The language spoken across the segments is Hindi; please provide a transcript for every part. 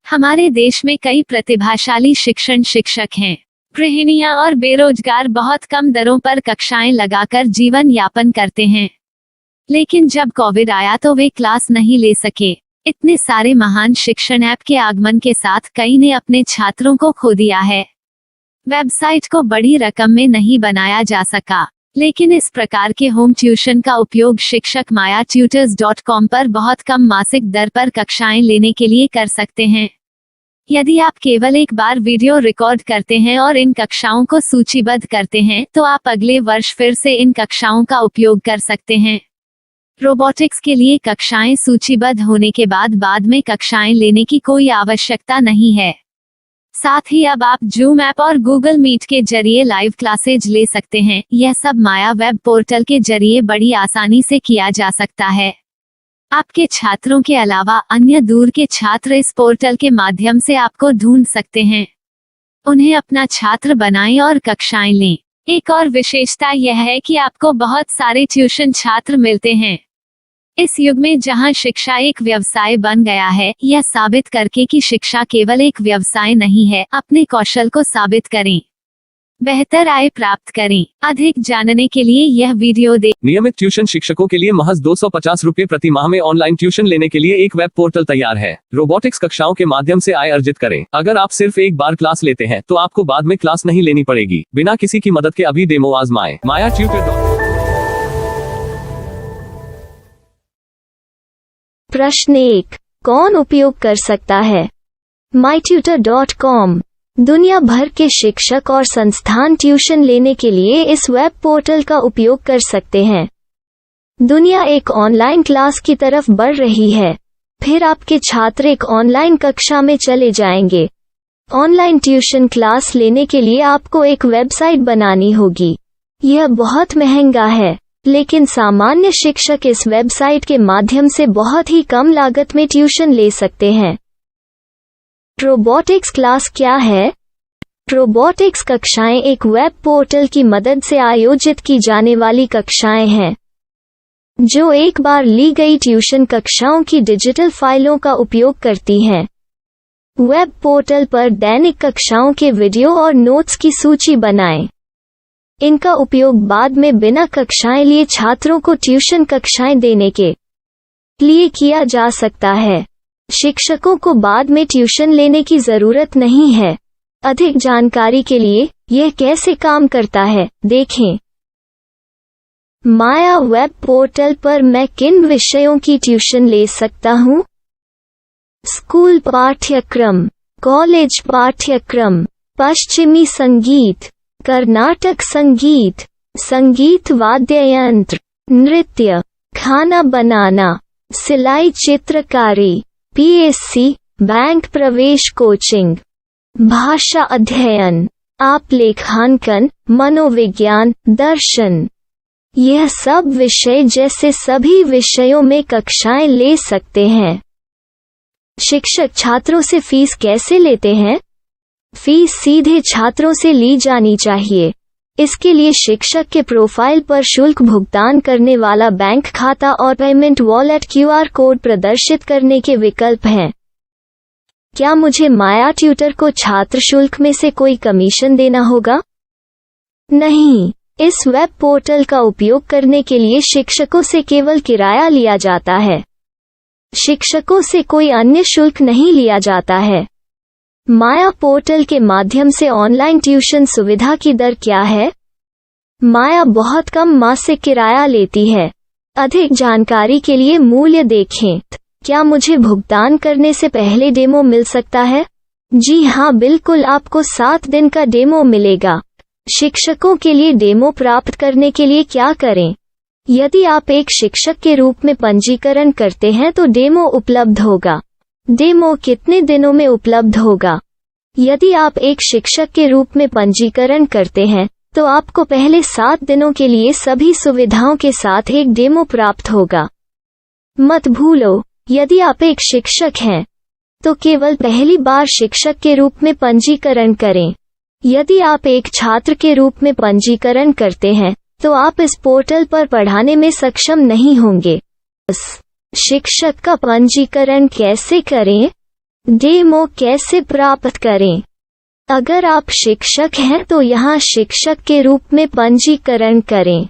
हमारे देश में कई प्रतिभाशाली शिक्षण शिक्षक हैं। गृहिणियां और बेरोजगार बहुत कम दरों पर कक्षाएं लगाकर जीवन यापन करते हैं। लेकिन जब कोविड आया तो वे क्लास नहीं ले सके। इतने सारे महान शिक्षण ऐप के आगमन के साथ कई ने अपने छात्रों को खो दिया है। वेबसाइट को बड़ी रकम में नहीं बनाया जा सका, लेकिन इस प्रकार के होम ट्यूशन का उपयोग शिक्षक myatutors.com पर बहुत कम मासिक दर पर कक्षाएं लेने के लिए कर सकते हैं। यदि आप केवल एक बार वीडियो रिकॉर्ड करते हैं और इन कक्षाओं को सूचीबद्ध करते हैं तो आप अगले वर्ष फिर से इन कक्षाओं का उपयोग कर सकते हैं। रोबोटिक्स के लिए कक्षाएं सूचीबद्ध होने के बाद में कक्षाएं लेने की कोई आवश्यकता नहीं है। साथ ही अब आप जूम ऐप और गूगल मीट के जरिए लाइव क्लासेज ले सकते हैं। यह सब माया वेब पोर्टल के जरिए बड़ी आसानी से किया जा सकता है। आपके छात्रों के अलावा अन्य दूर के छात्र इस पोर्टल के माध्यम से आपको ढूंढ सकते हैं। उन्हें अपना छात्र बनाएं और कक्षाएं लें। एक और विशेषता यह है कि आपको बहुत सारे ट्यूशन छात्र मिलते हैं। इस युग में जहां शिक्षा एक व्यवसाय बन गया है, यह साबित करके कि शिक्षा केवल एक व्यवसाय नहीं है, अपने कौशल को साबित करें, बेहतर आय प्राप्त करें। अधिक जानने के लिए यह वीडियो देखें। नियमित ट्यूशन शिक्षकों के लिए महज 250 रुपए प्रति माह में ऑनलाइन ट्यूशन लेने के लिए एक वेब पोर्टल तैयार है। रोबोटिक्स कक्षाओं के माध्यम से आय अर्जित करें। अगर आप सिर्फ एक बार क्लास लेते हैं तो आपको बाद में क्लास नहीं लेनी पड़ेगी। बिना किसी की मदद के अभी डेमो आजमाएं। myatutors.com। प्रश्न 1, कौन उपयोग कर सकता है? mytutor.com दुनिया भर के शिक्षक और संस्थान ट्यूशन लेने के लिए इस वेब पोर्टल का उपयोग कर सकते हैं। दुनिया एक ऑनलाइन क्लास की तरफ बढ़ रही है। फिर आपके छात्र एक ऑनलाइन कक्षा में चले जाएंगे। ऑनलाइन ट्यूशन क्लास लेने के लिए आपको एक वेबसाइट बनानी होगी। यह बहुत महंगा है, लेकिन सामान्य शिक्षक इस वेबसाइट के माध्यम से बहुत ही कम लागत में ट्यूशन ले सकते हैं। रोबोटिक्स क्लास क्या है? रोबोटिक्स कक्षाएं एक वेब पोर्टल की मदद से आयोजित की जाने वाली कक्षाएं हैं, जो एक बार ली गई ट्यूशन कक्षाओं की डिजिटल फाइलों का उपयोग करती हैं। वेब पोर्टल पर दैनिक कक्षाओं के वीडियो और नोट्स की सूची बनाएं। इनका उपयोग बाद में बिना कक्षाएं लिए छात्रों को ट्यूशन कक्षाएं देने के लिए किया जा सकता है। शिक्षकों को बाद में ट्यूशन लेने की जरूरत नहीं है। अधिक जानकारी के लिए यह कैसे काम करता है, देखें। माया वेब पोर्टल पर मैं किन विषयों की ट्यूशन ले सकता हूँ? स्कूल पाठ्यक्रम, कॉलेज पाठ्यक्रम, पश्चिमी संगीत, कर्नाटक संगीत, संगीत वाद्य यंत्र, नृत्य, खाना बनाना, सिलाई चित्रकारी, पीएससी, बैंक प्रवेश कोचिंग, भाषा अध्ययन, आप लेखांकन, मनोविज्ञान, दर्शन। यह सब विषय जैसे सभी विषयों में कक्षाएं ले सकते हैं। शिक्षक छात्रों से फीस कैसे लेते हैं? फीस सीधे छात्रों से ली जानी चाहिए। इसके लिए शिक्षक के प्रोफाइल पर शुल्क भुगतान करने वाला बैंक खाता और पेमेंट वॉलेट क्यूआर कोड प्रदर्शित करने के विकल्प हैं। क्या मुझे माया ट्यूटर को छात्र शुल्क में से कोई कमीशन देना होगा? नहीं, इस वेब पोर्टल का उपयोग करने के लिए शिक्षकों से केवल किराया लिया जाता है। शिक्षकों से कोई अन्य शुल्क नहीं लिया जाता है। माया पोर्टल के माध्यम से ऑनलाइन ट्यूशन सुविधा की दर क्या है? माया बहुत कम मासिक किराया लेती है। अधिक जानकारी के लिए मूल्य देखें। क्या मुझे भुगतान करने से पहले डेमो मिल सकता है? जी हाँ, बिल्कुल, आपको 7 दिन का डेमो मिलेगा। शिक्षकों के लिए डेमो प्राप्त करने के लिए क्या करें? यदि आप एक शिक्षक के रूप में पंजीकरण करते हैं तो डेमो उपलब्ध होगा। डेमो कितने दिनों में उपलब्ध होगा? यदि आप एक शिक्षक के रूप में पंजीकरण करते हैं तो आपको पहले 7 दिनों के लिए सभी सुविधाओं के साथ एक डेमो प्राप्त होगा। मत भूलो, यदि आप एक शिक्षक हैं तो केवल पहली बार शिक्षक के रूप में पंजीकरण करें। यदि आप एक छात्र के रूप में पंजीकरण करते हैं तो आप इस पोर्टल पर पढ़ाने में सक्षम नहीं होंगे। शिक्षक का पंजीकरण कैसे करें? डेमो कैसे प्राप्त करें? अगर आप शिक्षक हैं तो यहाँ शिक्षक के रूप में पंजीकरण करें।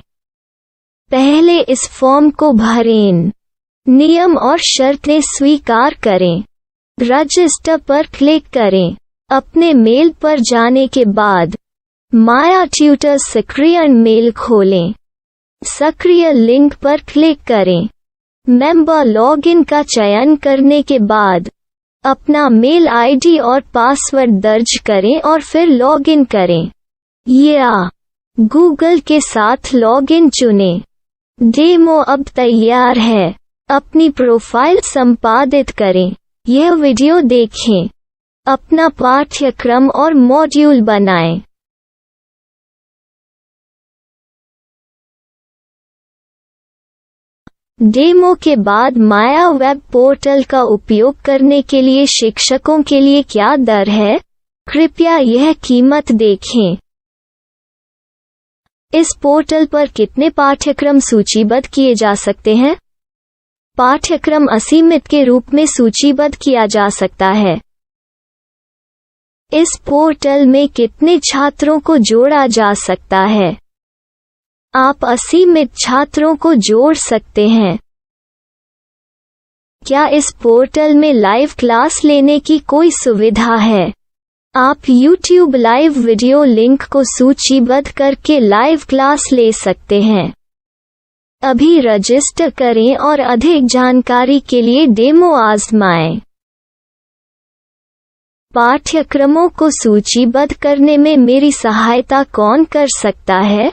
पहले इस फॉर्म को भरें। नियम और शर्तें स्वीकार करें। रजिस्टर पर क्लिक करें। अपने मेल पर जाने के बाद माया ट्यूटर सक्रिय मेल खोलें। सक्रिय लिंक पर क्लिक करें। मेंबर लॉगिन का चयन करने के बाद अपना मेल आईडी और पासवर्ड दर्ज करें और फिर लॉगिन करें या गूगल के साथ लॉगिन चुनें। डेमो अब तैयार है। अपनी प्रोफाइल संपादित करें। यह वीडियो देखें। अपना पाठ्यक्रम और मॉड्यूल बनाएं। डेमो के बाद माया वेब पोर्टल का उपयोग करने के लिए शिक्षकों के लिए क्या दर है? कृपया यह कीमत देखें। इस पोर्टल पर कितने पाठ्यक्रम सूचीबद्ध किए जा सकते हैं? पाठ्यक्रम असीमित के रूप में सूचीबद्ध किया जा सकता है। इस पोर्टल में कितने छात्रों को जोड़ा जा सकता है? आप असीमित छात्रों को जोड़ सकते हैं। क्या इस पोर्टल में लाइव क्लास लेने की कोई सुविधा है? आप YouTube लाइव वीडियो लिंक को सूचीबद्ध करके लाइव क्लास ले सकते हैं। अभी रजिस्टर करें और अधिक जानकारी के लिए डेमो आजमाएं। पाठ्यक्रमों को सूचीबद्ध करने में मेरी सहायता कौन कर सकता है?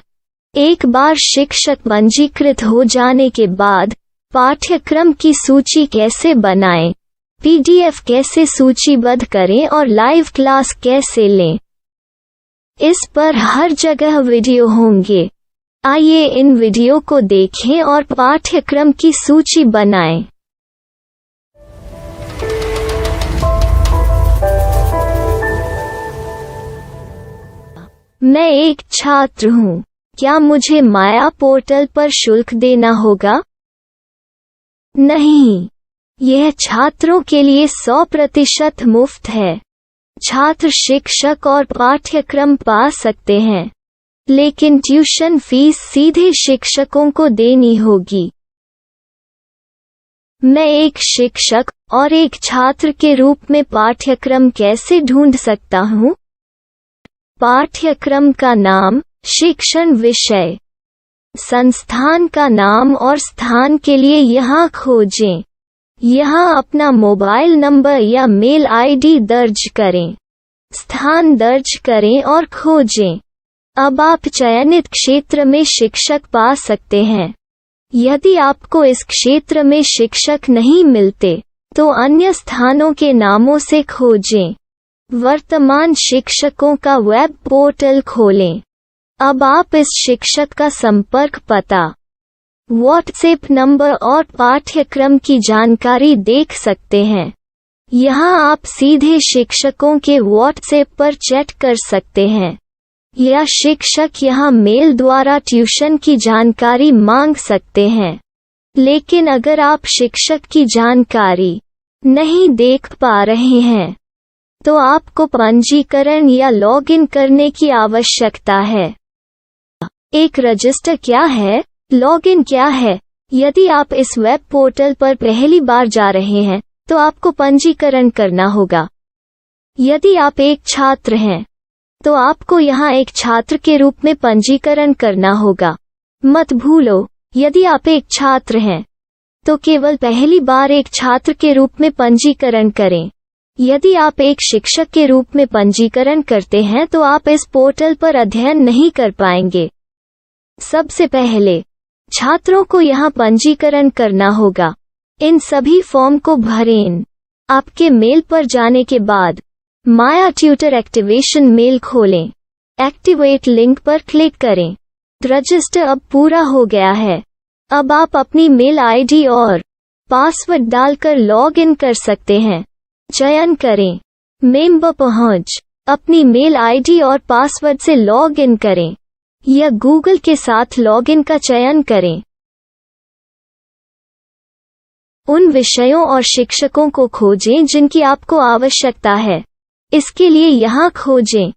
एक बार शिक्षक पंजीकृत हो जाने के बाद पाठ्यक्रम की सूची कैसे बनाएं? PDF कैसे सूचीबद्ध करें और लाइव क्लास कैसे लें? इस पर हर जगह वीडियो होंगे। आइए इन वीडियो को देखें और पाठ्यक्रम की सूची बनाएं। मैं एक छात्र हूँ। क्या मुझे माया पोर्टल पर शुल्क देना होगा? नहीं, यह छात्रों के लिए 100% मुफ्त है। छात्र शिक्षक और पाठ्यक्रम पा सकते हैं, लेकिन ट्यूशन फीस सीधे शिक्षकों को देनी होगी। मैं एक शिक्षक और एक छात्र के रूप में पाठ्यक्रम कैसे ढूंढ सकता हूँ? पाठ्यक्रम का नाम, शिक्षण विषय, संस्थान का नाम और स्थान के लिए यहाँ खोजें। यहाँ अपना मोबाइल नंबर या मेल आईडी दर्ज करें। स्थान दर्ज करें और खोजें। अब आप चयनित क्षेत्र में शिक्षक पा सकते हैं। यदि आपको इस क्षेत्र में शिक्षक नहीं मिलते, तो अन्य स्थानों के नामों से खोजें। वर्तमान शिक्षकों का वेब पोर्टल खोलें। अब आप इस शिक्षक का संपर्क पता, व्हाट्सएप नंबर और पाठ्यक्रम की जानकारी देख सकते हैं। यहाँ आप सीधे शिक्षकों के व्हाट्सएप पर चैट कर सकते हैं या शिक्षक यहाँ मेल द्वारा ट्यूशन की जानकारी मांग सकते हैं। लेकिन अगर आप शिक्षक की जानकारी नहीं देख पा रहे हैं, तो आपको पंजीकरण या लॉगिन करने की आवश्यकता है। एक रजिस्टर क्या है? लॉगिन क्या है? यदि आप इस वेब पोर्टल पर पहली बार जा रहे हैं, तो आपको पंजीकरण करना होगा। यदि आप एक छात्र हैं, तो आपको यहाँ एक छात्र के रूप में पंजीकरण करना होगा। मत भूलो, यदि आप एक छात्र हैं, तो केवल पहली बार एक छात्र के रूप में पंजीकरण करें। यदि आप एक शिक्षक के रूप में पंजीकरण करते हैं, तो आप इस पोर्टल पर अध्ययन नहीं कर पाएंगे। सबसे पहले छात्रों को यहाँ पंजीकरण करना होगा। इन सभी फॉर्म को भरें। आपके मेल पर जाने के बाद माया ट्यूटर एक्टिवेशन मेल खोलें। एक्टिवेट लिंक पर क्लिक करें। रजिस्टर अब पूरा हो गया है। अब आप अपनी मेल आईडी और पासवर्ड डालकर लॉग इन कर सकते हैं। चयन करें मेंबर पहुंच। अपनी मेल आईडी और पासवर्ड से लॉग इन करें या गूगल के साथ लॉगिन का चयन करें। उन विषयों और शिक्षकों को खोजें जिनकी आपको आवश्यकता है। इसके लिए यहाँ खोजें।